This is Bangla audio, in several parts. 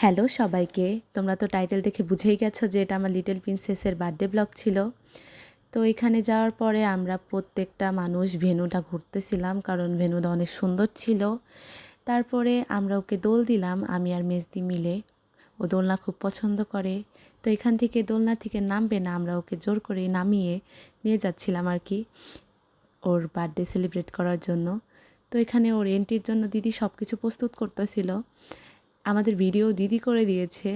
হ্যালো সবাইকে, তোমরা তো টাইটেল দেখে বুঝেই গেছো যে এটা আমার লিটল প্রিন্সেসের বার্থডে ব্লগ ছিল। তো এখানে যাওয়ার পরে আমরা প্রত্যেকটা মানুষ ভেন্যুটা ঘুরতেছিলাম, কারণ ভেন্যুটা অনেক সুন্দর ছিল। তারপরে আমরা ওকে দোল দিলাম, আমি আর মেজদি মিলে। ও দোলনা খুব পছন্দ করে, তো এখান থেকে দোলনা থেকে নামবে না, আমরা ওকে জোর করে নামিয়ে নিয়ে যাচ্ছিলাম আর কি, ওর বার্থডে সেলিব্রেট করার জন্য। তো এখানে ওর এন্ট্রির জন্য দিদি সব কিছু প্রস্তুত করতেছিল। আমাদের ভিডিও দিদি করে দিয়েছে,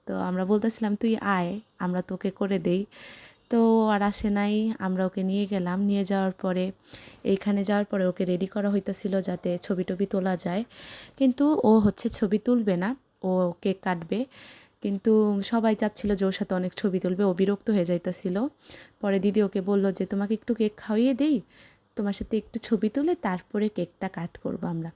তো আমরা বলতেছিলাম তুই আয়, আমরা তোকে করে দেই। তো আর আসে নাই, আমরা ওকে নিয়ে গেলাম। নিয়ে যাওয়ার পরে এইখানে যাওয়ার পরে ওকে রেডি করা হইতেছিল যাতে ছবি টবি তোলা যায়, কিন্তু ও হচ্ছে ছবি তুলবে না, ও কেক কাটবে। কিন্তু সবাই চাচ্ছিল যে ওর সাথে অনেক ছবি তুলবে, ও বিরক্ত হয়ে যাইতেছিল। পরে দিদি ওকে বলল যে তোমাকে একটু কেক খাইয়ে দেই, তোমার সাথে একটু ছবি তুলে তারপরে কেকটা কাট করবো আমরা।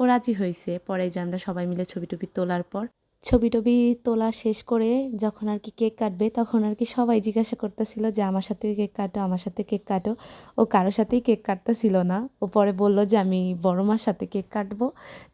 ও রাজি হয়েছে। পরে যে আমরা সবাই মিলে ছবি টবি তোলার পর ছবি টবি তোলা শেষ করে যখন আর কি কেক কাটবে, তখন আর কি সবাই জিজ্ঞাসা করতেছিল যে আমার সাথে কেক কাটো, আমার সাথে কেক কাটো। ও কারোর সাথেই কেক কাটতেছিল না। ও পরে বলল যে আমি বড় মার সাথে কেক কাটবো।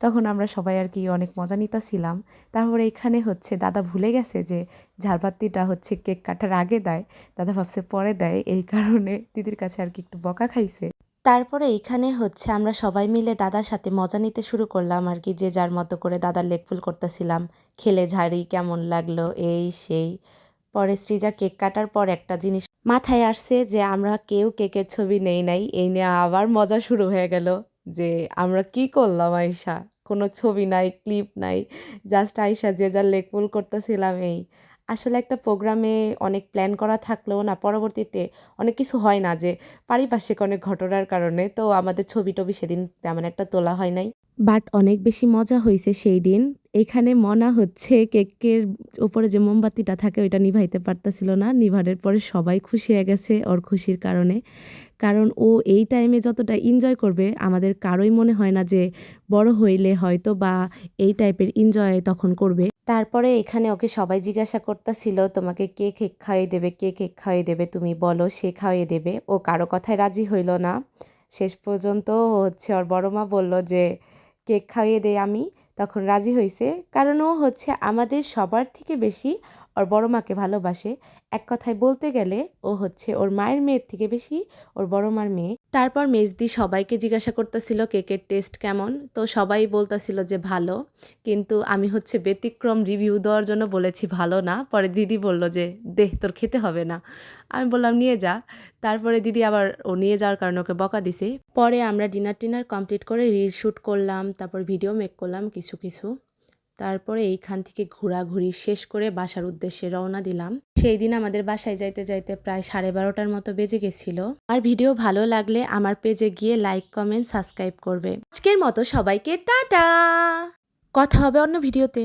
তখন আমরা সবাই আর কি অনেক মজা নিতেছিলাম। তারপরে এখানে হচ্ছে দাদা ভুলে গেছে যে ঝাড়বাতিটা হচ্ছে কেক কাটার আগে দেয়, দাদা ভাবছে পরে দেয়, এই কারণে দিদির কাছে আর কি একটু বকা খাইছে। তারপরে এইখানে হচ্ছে আমরা সবাই মিলে দাদার সাথে মজা নিতে শুরু করলাম আর কি, যে যার মতো করে দাদার লেগ ফুল করতেছিলাম, খেলে ঝাড়ি কেমন লাগলো এই সেই। পরে সৃজা কেক কাটার পর একটা জিনিস মাথায় আসছে যে আমরা কেউ কেকের ছবি নেই নাই, এই নিয়ে আবার মজা শুরু হয়ে গেল যে আমরা কি করলাম আয়শা, কোনো ছবি নাই, ক্লিপ নাই, জাস্ট আয়শা যে যার লেগ ফুল করতেছিলাম এই। আসলে একটা প্রোগ্রামে অনেক প্ল্যান করা থাকলেও না, পরবর্তীতে অনেক কিছু হয় না, যে পারিপার্শ্বিক অনেক ঘটনার কারণে তো আমাদের ছবি টবি সেদিন তেমন একটা তোলা হয় নাই। বাট অনেক বেশি মজা হয়েছে সেই দিন। এখানে মনা হচ্ছে কেকের উপরে যে মোমবাতিটা থাকে ওইটা নিভাইতে পারতেছিল না, নিভানোর পরে সবাই খুশি হয়ে গেছে ওর খুশির কারণে। কারণ ও এই টাইমে যতটা এনজয় করবে আমাদের কারোই মনে হয় না যে বড় হইলে হয়তো বা এই টাইপের এনজয় তখন করবে। তারপরে এখানে ওকে সবাই জিজ্ঞাসা করতেছিল তোমাকে কে কেক খাইয়ে দেবে, কে কেক খাইয়ে দেবে, তুমি বলো সে খাইয়ে দেবে। ও কারো কথায় রাজি হইল না। শেষ পর্যন্ত হচ্ছে ওর বড় মা বলল যে কেক খাইয়ে দেই আমি, তখন রাজি হয়েছে। কারণ ও হচ্ছে আমাদের সবার থেকে বেশি ওর বড় মাকে ভালোবাসে। এক কথায় বলতে গেলে ও হচ্ছে ওর মায়ের মেয়ের থেকে বেশি ওর বড় মার মেয়ে। তারপর মেজদি সবাইকে জিজ্ঞাসা করতেছিল কেকের টেস্ট কেমন, তো সবাই বলতেছিল যে ভালো। কিন্তু আমি হচ্ছে ব্যতিক্রম রিভিউ দেওয়ার জন্য বলেছি ভালো না। পরে দিদি বলল যে দেখ তোর খেতে হবে না। আমি বললাম নিয়ে যা। তারপরে দিদি আবার ও নিয়ে যাওয়ার কারণে ওকে বকা দিছে। পরে আমরা ডিনার কমপ্লিট করে রিল শ্যুট করলাম, তারপর ভিডিও মেক করলাম কিছু কিছু। তারপরে এইখান থেকে ঘোরাঘুরি শেষ করে বাসার উদ্দেশ্যে রওনা দিলাম। সেই দিন আমাদের বাসায় যাইতে যাইতে প্রায় 12:30টার মতো বেজে গেছিল। আর ভিডিও ভালো লাগলে আমার পেজে গিয়ে লাইক কমেন্ট সাবস্ক্রাইব করবে। আজকের মতো সবাইকে টাটা, কথা হবে অন্য ভিডিওতে।